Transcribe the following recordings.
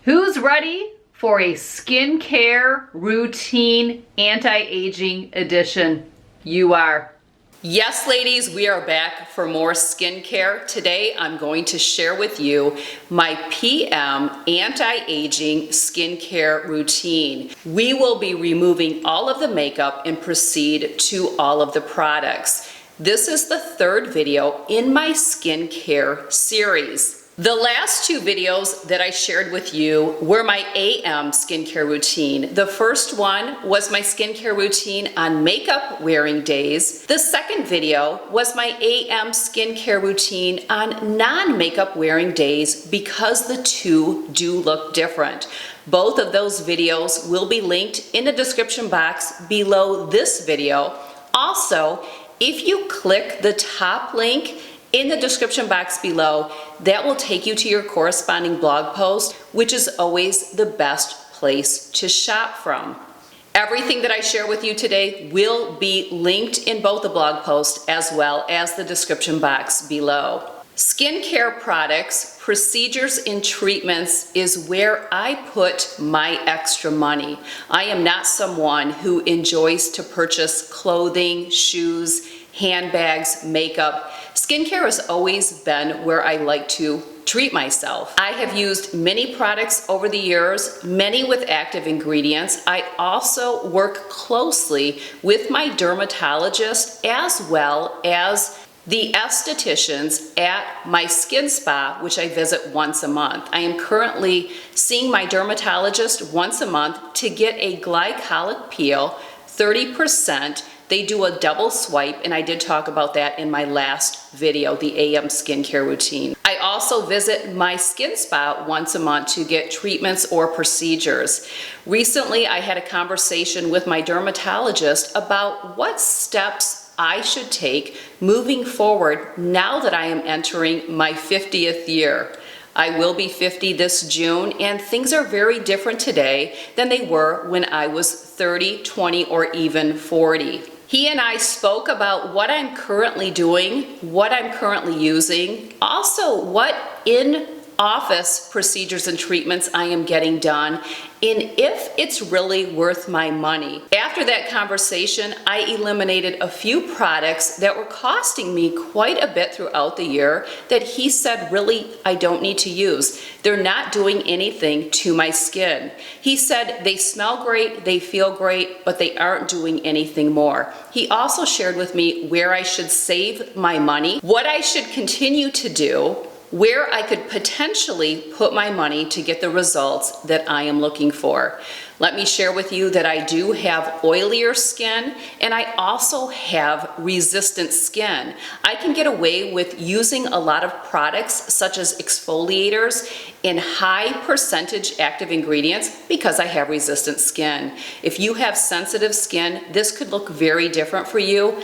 Who's ready for a skincare routine anti-aging edition? You are. Yes, ladies, we are back for more skincare. Today, I'm going to share with you my PM anti-aging skincare routine. We will be removing all of the makeup and proceed to all of the products. This is the third video in my skincare series. The last two videos that I shared with you were my AM skincare routine. The first one was my skincare routine on makeup wearing days. The second video was my AM skincare routine on non-makeup wearing days because the two do look different. Both of those videos will be linked in the description box below this video. Also, if you click the top link in the description box below, that will take you to your corresponding blog post, which is always the best place to shop from. Everything that I share with you today will be linked in both the blog post as well as the description box below. Skincare products, procedures, and treatments is where I put my extra money. I am not someone who enjoys to purchase clothing, shoes, handbags, makeup. Skincare has always been where I like to treat myself. I have used many products over the years, many with active ingredients. I also work closely with my dermatologist as well as the estheticians at my skin spa, which I visit once a month. I am currently seeing my dermatologist once a month to get a glycolic peel, 30%. They do a double swipe, and I did talk about that in my last video, the AM skincare routine. I also visit my skin spa once a month to get treatments or procedures. Recently, I had a conversation with my dermatologist about what steps I should take moving forward now that I am entering my 50th year. I will be 50 this June, and things are very different today than they were when I was 30, 20, or even 40. He and I spoke about what I'm currently doing, what I'm currently using, also what in-office procedures and treatments I am getting done, and if it's really worth my money. After that conversation, I eliminated a few products that were costing me quite a bit throughout the year that he said really I don't need to use. They're not doing anything to my skin. He said they smell great, they feel great, but they aren't doing anything more. He also shared with me where I should save my money, what I should continue to do, where I could potentially put my money to get the results that I am looking for. Let me share with you that I do have oilier skin, and I also have resistant skin. I can get away with using a lot of products such as exfoliators in high percentage active ingredients because I have resistant skin. If you have sensitive skin, this could look very different for you.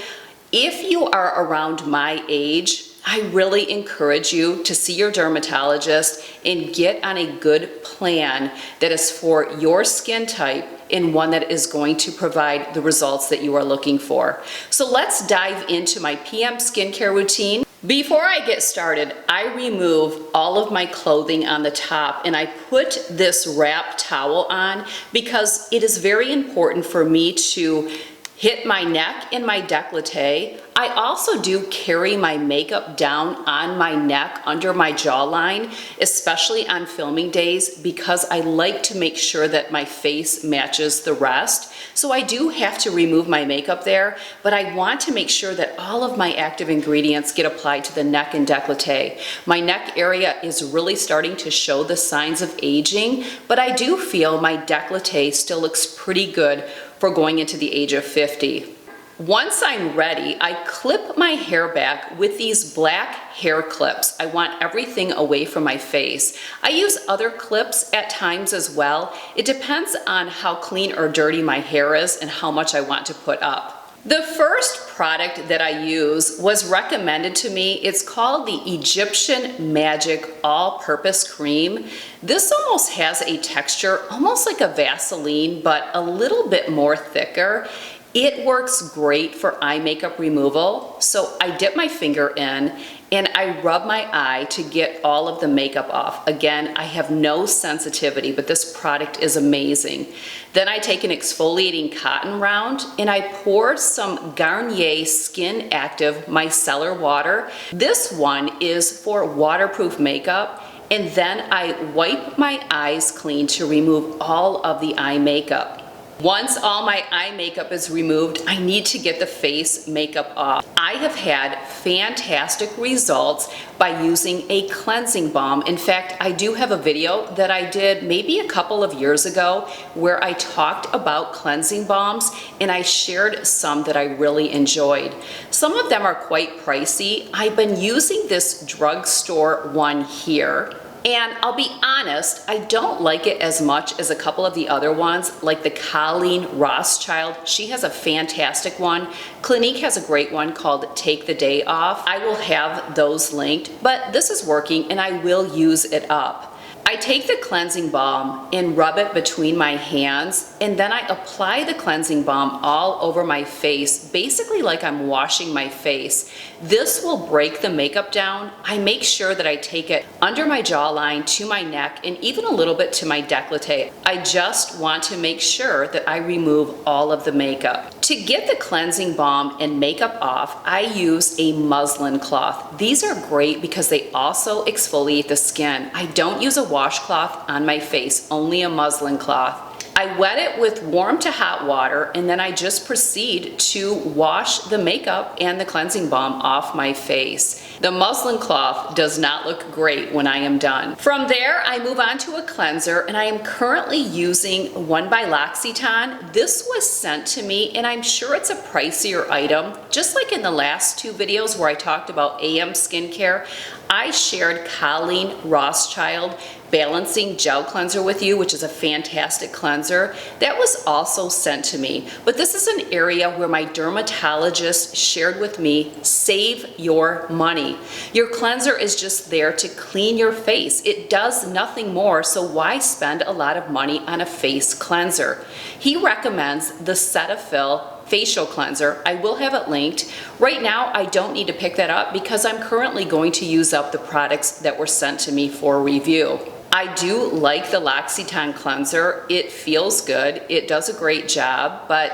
If you are around my age, I really encourage you to see your dermatologist and get on a good plan that is for your skin type and one that is going to provide the results that you are looking for. So let's dive into my PM skincare routine. Before I get started, I remove all of my clothing on the top and I put this wrap towel on because it is very important for me to hit my neck and my décolleté. I also do carry my makeup down on my neck under my jawline, especially on filming days because I like to make sure that my face matches the rest. So I do have to remove my makeup there, but I want to make sure that all of my active ingredients get applied to the neck and décolleté. My neck area is really starting to show the signs of aging, but I do feel my décolleté still looks pretty good for going into the age of 50. Once I'm ready, I clip my hair back with these black hair clips. I want everything away from my face. I use other clips at times as well. It depends on how clean or dirty my hair is and how much I want to put up. The first product that I use was recommended to me. It's called the Egyptian Magic All-Purpose Cream. This almost has a texture, almost like a Vaseline, but a little bit more thicker. It works great for eye makeup removal. So I dip my finger in and I rub my eye to get all of the makeup off. Again, I have no sensitivity, but this product is amazing. Then I take an exfoliating cotton round and I pour some Garnier Skin Active Micellar water. This one is for waterproof makeup, and then I wipe my eyes clean to remove all of the eye makeup. Once all my eye makeup is removed, I need to get the face makeup off. I have had fantastic results by using a cleansing balm. In fact, I do have a video that I did maybe a couple of years ago where I talked about cleansing balms, and I shared some that I really enjoyed. Some of them are quite pricey. I've been using this drugstore one here. And I'll be honest, I don't like it as much as a couple of the other ones, like the Colleen Rothschild. She has a fantastic one. Clinique has a great one called Take the Day Off. I will have those linked, but this is working and I will use it up. I take the cleansing balm and rub it between my hands, and then I apply the cleansing balm all over my face, basically like I'm washing my face. This will break the makeup down. I make sure that I take it under my jawline, to my neck, and even a little bit to my décolleté. I just want to make sure that I remove all of the makeup. To get the cleansing balm and makeup off, I use a muslin cloth. These are great because they also exfoliate the skin. I don't use a washcloth on my face, only a muslin cloth. I wet it with warm to hot water, and then I just proceed to wash the makeup and the cleansing balm off my face. The muslin cloth does not look great when I am done. From there, I move on to a cleanser, and I am currently using one by L'Occitane. This was sent to me, and I'm sure it's a pricier item. Just like in the last two videos where I talked about AM skincare, I shared Colleen Rothschild Balancing Gel Cleanser with you, which is a fantastic cleanser. That was also sent to me. But this is an area where my dermatologist shared with me, save your money. Your cleanser is just there to clean your face. It does nothing more, so why spend a lot of money on a face cleanser? He recommends the Cetaphil facial cleanser. I will have it linked. Right now, I don't need to pick that up because I'm currently going to use up the products that were sent to me for review. I do like the L'Occitane cleanser. It feels good. It does a great job, but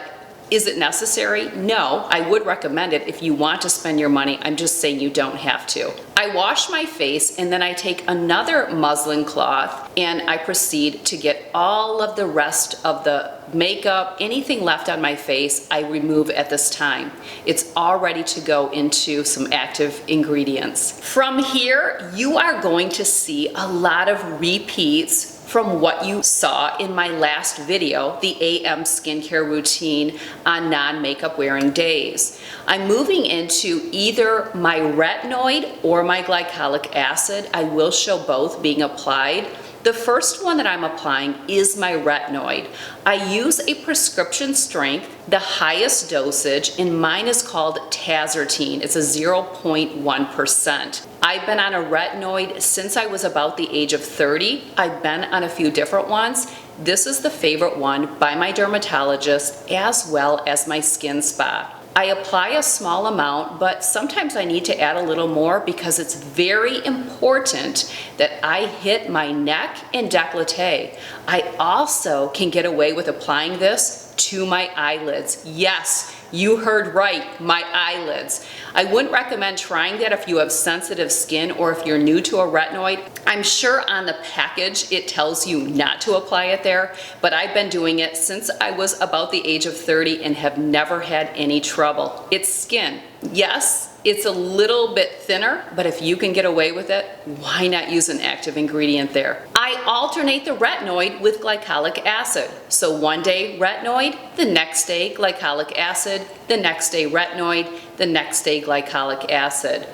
is it necessary? No, I would recommend it if you want to spend your money. I'm just saying you don't have to. I wash my face and then I take another muslin cloth and I proceed to get all of the rest of the makeup, anything left on my face, I remove at this time. It's all ready to go into some active ingredients. From here, you are going to see a lot of repeats from what you saw in my last video, the AM skincare routine on non-makeup wearing days. I'm moving into either my retinoid or my glycolic acid. I will show both being applied. The first one that I'm applying is my retinoid. I use a prescription strength, the highest dosage, and mine is called Tazartine. It's a 0.1%. I've been on a retinoid since I was about the age of 30. I've been on a few different ones. This is the favorite one by my dermatologist as well as my skin spa. I apply a small amount, but sometimes I need to add a little more because it's very important that I hit my neck and décolleté. I also can get away with applying this to my eyelids. Yes, you heard right, my eyelids. I wouldn't recommend trying that if you have sensitive skin or if you're new to a retinoid. I'm sure on the package it tells you not to apply it there, but I've been doing it since I was about the age of 30 and have never had any trouble. It's skin. Yes, it's a little bit thinner, but if you can get away with it, why not use an active ingredient there? I alternate the retinoid with glycolic acid. So one day retinoid, the next day glycolic acid, the next day retinoid, the next day glycolic acid.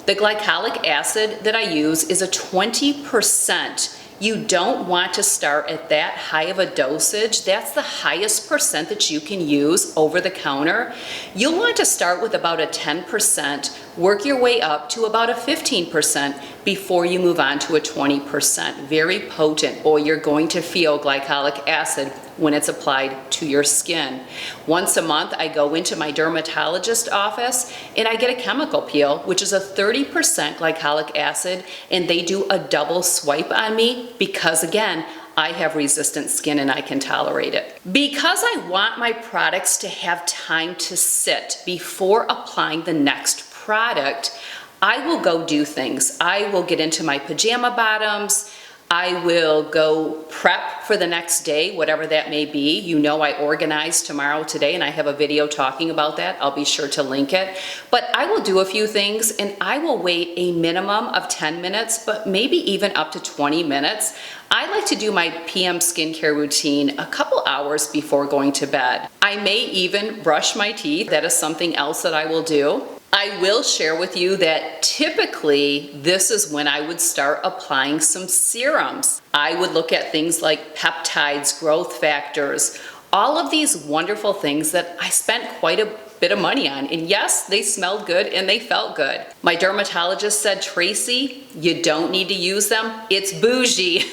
The glycolic acid that I use is a 20%. You don't want to start at that high of a dosage. That's the highest percent that you can use over the counter. You'll want to start with about a 10%, work your way up to about a 15%. before you move on to a 20%. Very potent, or you're going to feel glycolic acid when it's applied to your skin. Once a month, I go into my dermatologist office and I get a chemical peel, which is a 30% glycolic acid, and they do a double swipe on me because, again, I have resistant skin and I can tolerate it. Because I want my products to have time to sit before applying the next product, I will go do things. I will get into my pajama bottoms. I will go prep for the next day, whatever that may be. You know, I organize tomorrow, today, and I have a video talking about that. I'll be sure to link it. But I will do a few things and I will wait a minimum of 10 minutes, but maybe even up to 20 minutes. I like to do my PM skincare routine a couple hours before going to bed. I may even brush my teeth. That is something else that I will do. I will share with you that typically this is when I would start applying some serums. I would look at things like peptides, growth factors, all of these wonderful things that I spent quite a bit of money on. And yes, they smelled good and they felt good. My dermatologist said, Tracy, you don't need to use them. It's bougie.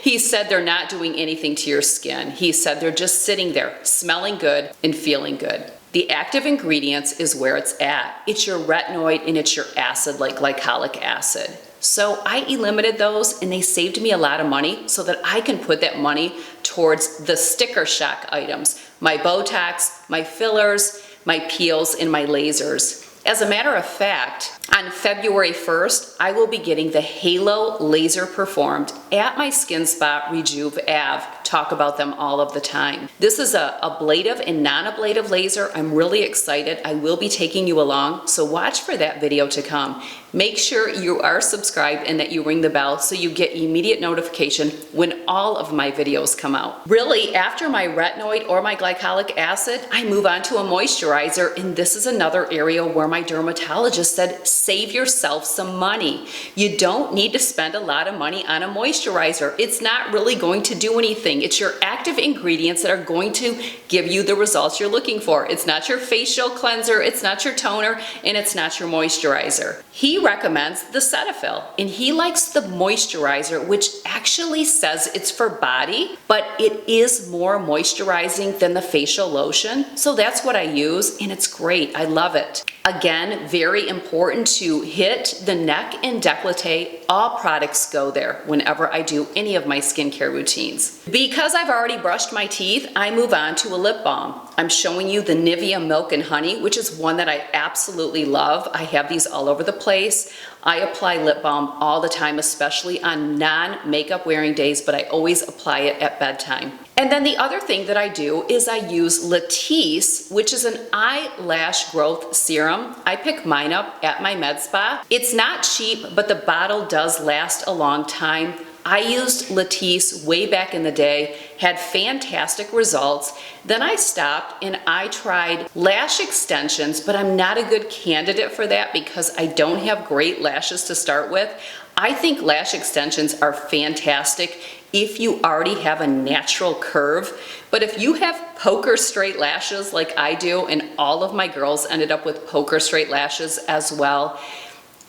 He said they're not doing anything to your skin. He said they're just sitting there, smelling good and feeling good. The active ingredients is where it's at. It's your retinoid and it's your acid like glycolic acid. So I eliminated those and they saved me a lot of money so that I can put that money towards the sticker shock items, my Botox, my fillers, my peels, and my lasers. As a matter of fact, on February 1st, I will be getting the Halo laser performed at my Skin Spa Rejuve Ave. Talk about them all of the time. This is a ablative and non-ablative laser. I'm really excited. I will be taking you along, so watch for that video to come. Make sure you are subscribed and that you ring the bell so you get immediate notification when all of my videos come out. Really, after my retinoid or my glycolic acid, I move on to a moisturizer, and this is another area where my dermatologist said, save yourself some money. You don't need to spend a lot of money on a moisturizer. It's not really going to do anything. It's your active ingredients that are going to give you the results you're looking for. It's not your facial cleanser, it's not your toner, and it's not your moisturizer. He recommends the Cetaphil, and he likes the moisturizer, which actually says it's for body, but it is more moisturizing than the facial lotion. So that's what I use, and it's great. I love it. Again, very important to hit the neck and décolleté. All products go there whenever I do any of my skincare routines. Because I've already brushed my teeth, I move on to a lip balm. I'm showing you the Nivea Milk and Honey, which is one that I absolutely love. I have these all over the place. I apply lip balm all the time, especially on non-makeup wearing days, but I always apply it at bedtime. And then the other thing that I do is I use Latisse, which is an eyelash growth serum. I pick mine up at my med spa. It's not cheap, but the bottle does last a long time. I used Latisse way back in the day, had fantastic results. Then I stopped and I tried lash extensions, but I'm not a good candidate for that because I don't have great lashes to start with. I think lash extensions are fantastic if you already have a natural curve. But if you have poker straight lashes like I do, and all of my girls ended up with poker straight lashes as well,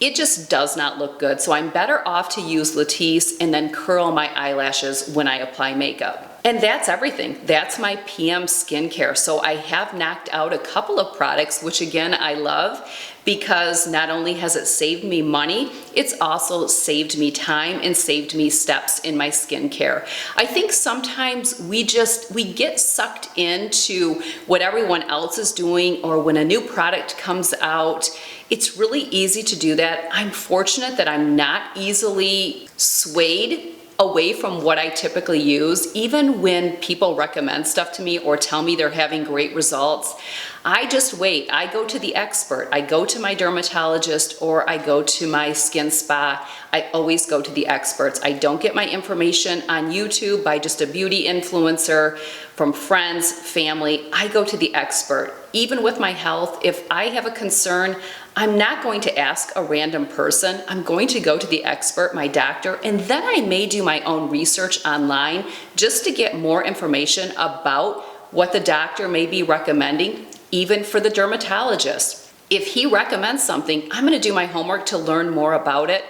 it just does not look good. So I'm better off to use Latisse and then curl my eyelashes when I apply makeup. And that's everything. That's my PM skincare. So I have knocked out a couple of products, which again, I love, because not only has it saved me money, it's also saved me time and saved me steps in my skincare. I think sometimes we get sucked into what everyone else is doing, or when a new product comes out, it's really easy to do that. I'm fortunate that I'm not easily swayed away from what I typically use. Even when people recommend stuff to me or tell me they're having great results, I just wait. I go to the expert. I go to my dermatologist or I go to my skin spa. I always go to the experts. I don't get my information on YouTube by just a beauty influencer, from friends, family. I go to the expert. Even with my health, if I have a concern, I'm not going to ask a random person. I'm going to go to the expert, my doctor, and then I may do my own research online just to get more information about what the doctor may be recommending, even for the dermatologist. If he recommends something, I'm gonna do my homework to learn more about it.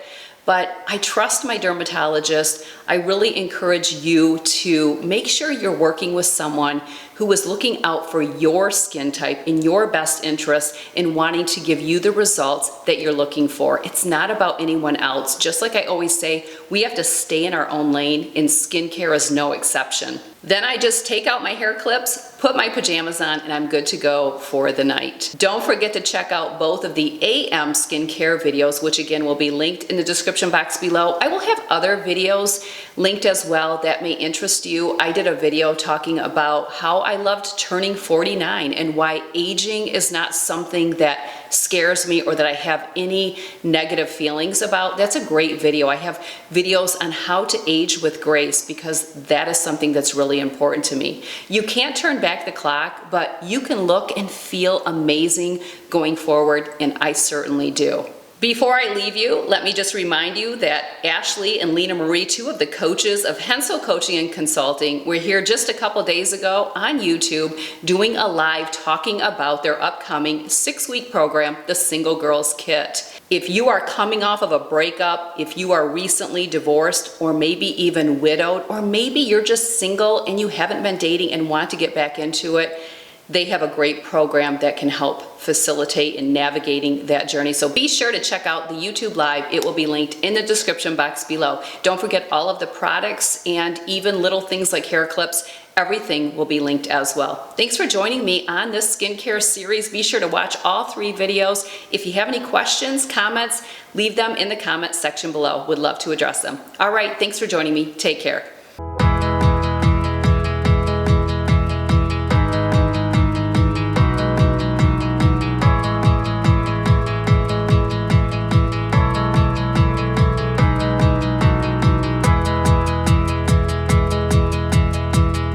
But I trust my dermatologist. I really encourage you to make sure you're working with someone who is looking out for your skin type in your best interest and wanting to give you the results that you're looking for. It's not about anyone else. Just like I always say, we have to stay in our own lane, and skincare is no exception. Then I just take out my hair clips, put my pajamas on, and I'm good to go for the night. Don't forget to check out both of the AM skincare videos, which again will be linked in the description box below. I will have other videos linked as well that may interest you. I did a video talking about how I loved turning 49 and why aging is not something that scares me or that I have any negative feelings about. That's a great video. I have videos on how to age with grace because that is something that's really important to me. You can't turn back the clock, but you can look and feel amazing going forward, and I certainly do. Before I leave you, let me just remind you that Ashley and Lena Marie, two of the coaches of Hensel Coaching and Consulting, were here just a couple days ago on YouTube doing a live talking about their upcoming 6-week program, the Single Girls Kit. If you are coming off of a breakup, if you are recently divorced, or maybe even widowed, or maybe you're just single and you haven't been dating and want to get back into it, they have a great program that can help facilitate in navigating that journey. So be sure to check out the YouTube Live. It will be linked in the description box below. Don't forget all of the products and even little things like hair clips. Everything will be linked as well. Thanks for joining me on this skincare series. Be sure to watch all 3 videos. If you have any questions, comments, leave them in the comment section below. Would love to address them. All right, thanks for joining me. Take care.